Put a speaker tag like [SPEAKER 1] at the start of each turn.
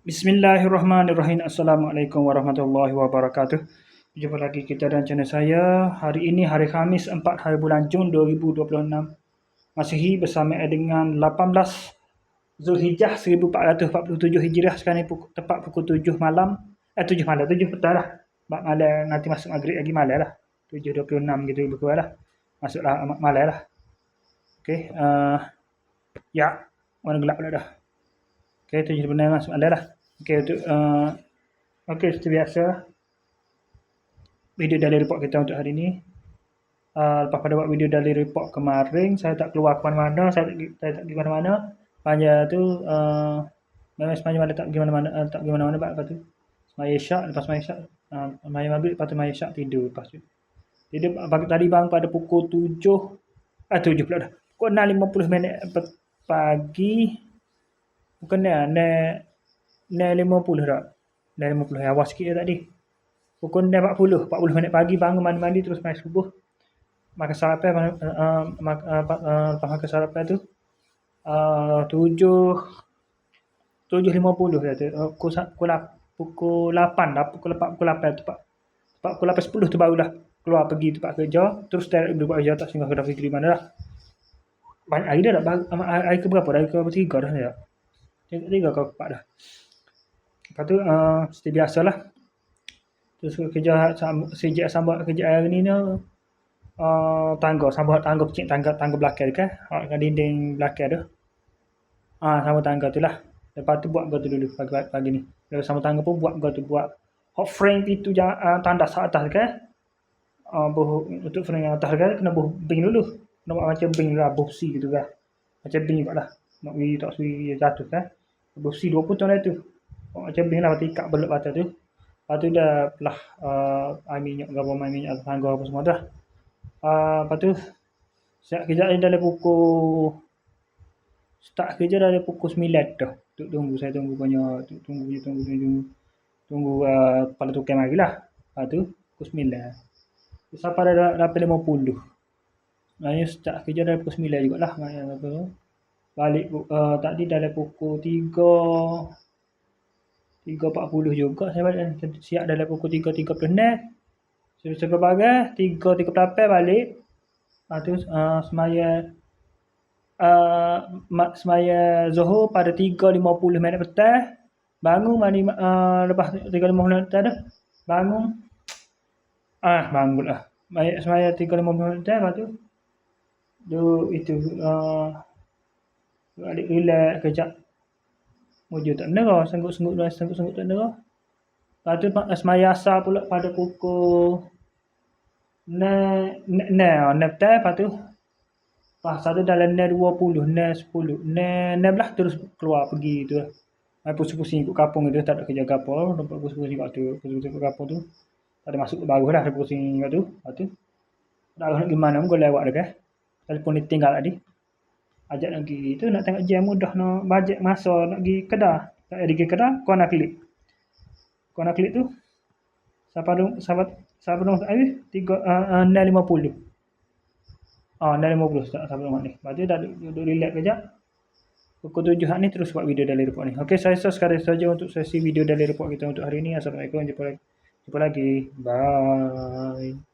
[SPEAKER 1] Bismillahirrahmanirrahim. Assalamualaikum warahmatullahi wabarakatuh. Jumpa lagi kita dan channel saya. Hari ini hari Khamis 4 hari bulan Jun 2026 Masihi bersama dengan 18 Zulhijjah 1447 Hijriah. Sekarang ni tepat pukul 7 malam. 7 malam, 7 petang lah. Malam nanti masuk maghrib lagi malam lah. 7.26 gitu lebih kurang lah. Masuklah malam lah. Okey, ya, warna gelap pula dah. Okey, 7.26 masuk malam lah. Okey, seperti biasa video daily report kita untuk hari ni. Lepas pada buat video daily report kemarin, saya tak keluar ke mana-mana, saya tak pergi mana-mana. Panjang tu memang sepanjang malam tak pergi mana-mana, lepas tu semaya isyak, lepas semaya isyak semaya maghrib, lepas tu semaya isyak tidur. Lepas tu tidur tadi bang pada pukul 7 pula dah. Pukul 6.50 pagi. Bukan dah 9.50 tak? 9.50 awal sikit je tadi. Pukul 40 minit pagi bangun mandi terus main subuh. Makan sarapan, lepas makan sarapan tu 7.50 kata. Pukul 8 tu Pak. Pukul 8.10 tu barulah keluar pergi tempat kerja, terus direct buat kerja tak singgah kedai fikri mana dah. Banyak hari dah tak, hari ke berapa? Hari ke berapa? 3 dah tak? 3 ke 4 dah. Lepas tu seperti biasalah. Terus kerja sejak sambut kerja hari ni tangga kecil, tangga belakang kan, kat dinding belakang tu. Sambut tangga tu lah. Lepas tu buat tu dulu pagi ni. Lepas sambut tangga pun buat hot frame pintu tandas atas kan. Untuk frame atas kan kena buh bing dulu. Kena buat macam bing lah, busi gitu kan. Macam bing jugaklah. Nak pergi tak sui jatuh kan. Busi 20 tahun lah tu. Macam bing lah, lepas ikat belut batas tu. Lepas tu dah lah air minyak tangga apa semua dah. Lepas tu siap kerja ni dalam pukul start kerja dah dari pukul 9 dah. Saya tunggu banyak, tunggu kepala tukang mari lah. Lepas tu pukul 9. Sampai dah 8.50. Maknanya start kerja dari pukul 9 jugalah. Balik tadi dalam pukul 3.40 juga saya balik. Siap dalam pukul 3.36. Sebab bagai 3.38 balik. Lepas tu semaya Zuhur pada 3.50 minit petang. Bangun mandi lepas 3.50 minit petang dah. Bangun lah. Semaya 3.50 minit petang, lepas tu adik relax kejap. Mujur tak dengar, senggut tak dengar. Lepas tu semaya asar pula pada pukul 9 petang. Lepas tu satu dalam 9.20, 9.10, 9.16 terus keluar pergi tu lah. Main pusing-pusing ikut kapung tu, tak ada kerja kapung. Nampak pusing-pusing kat tu, pusing-pusing ikut kapung tu. Tak ada masuk baru lah, ada pusing kat tu. Lepas tu tak nak gimana pun lewat dah kan. Telefon ni tinggal tadi. Ajak nak pergi tu, nak tengok jam mudah nak bajet masa nak pergi Kedah. Tak ada pergi Kedah, kau nak klik tu. Siapa dong habis 9.50. 9.50 tak sampai rumah ni. Lepas tu dah duduk relax kejap. Pukul 7 ni terus buat video daily report ni. Okey, saya sekarang saja untuk sesi video daily report kita untuk hari ni. Assalamualaikum, jumpa lagi. Bye.